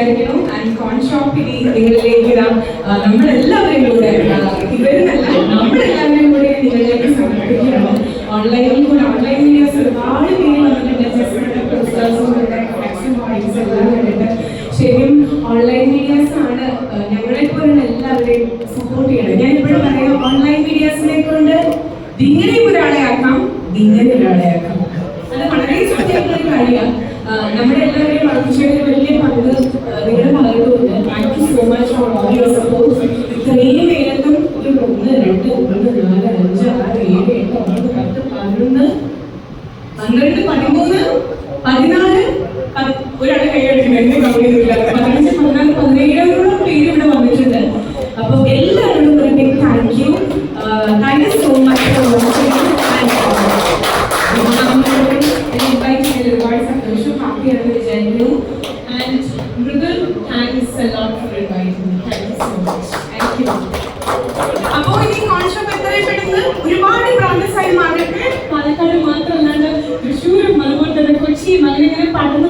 വിചാരിക്കുന്നു. And cone shop നിങ്ങളിലേക്ക് നമ്മളെല്ലാവരെയും കൂടെ ഇവരുന്നല്ല നമ്മളെല്ലാവരെയും കൂടെ നിങ്ങളിലേക്ക് സമർപ്പിക്കുകയാണ്. ഓൺലൈനിൽ കൂടെ ഓൺലൈൻ വീഡിയോസ് ഒരുപാട് പേര് വന്നിട്ടുണ്ട്. ശരിക്കും ഓൺലൈൻ വീഡിയോസ് ആണ് ഞങ്ങളെപ്പോലുള്ള എല്ലാവരെയും സപ്പോർട്ട് ചെയ്യണം. ഞാൻ ഇപ്പോഴും പറയാം, ഓൺലൈൻ വീഡിയോസിനെ കൊണ്ട് ഇങ്ങനെ ഒരാളെ ആക്കാം, ഇങ്ങനെ ഒരാളെ ആക്കാം. അത് വളരെ സത്യമായിട്ടുള്ള കാര്യമാണ്. നമ്മുടെ എല്ലാവരെയും വളർച്ചയുടെ വലിയ പങ്ക് നിങ്ങൾ പറയുന്നുണ്ട്. Thank you so much for all your support. ഇത്രയും വേഗം ഒരു 1, 2, 3, 4, 5, 6, 7, 8, 9, 10, 11, 12, 13, 14 ഒരാളെ കൈയടിക്കുന്നത് എന്നെ കമ്മിയില്ല. 15, 14, 17 പേര് ഇവിടെ വന്നിട്ടുണ്ട്. അപ്പോൾ എല്ലാവരോടും ഒരു big thank you. Thank you so much for watching. ഒരുപാട് സന്തോഷം, ഹാപ്പിയാണെന്ന് വിചാരിക്കുന്നു. And Mridul, thanks a lot for inviting me. Thank you so much. Thank you. അപ്പോൾ ഇനി കോൺഷോപ്പ് എത്രയും പെട്ടെന്ന് ഒരുപാട് ബ്രാഞ്ചസ് ആയി മാറട്ടെ. പാലക്കാട് മാത്രമല്ലാണ്ട് തൃശ്ശൂരും അതുപോലെ തന്നെ കൊച്ചിയും അങ്ങനെ പടർന്ന്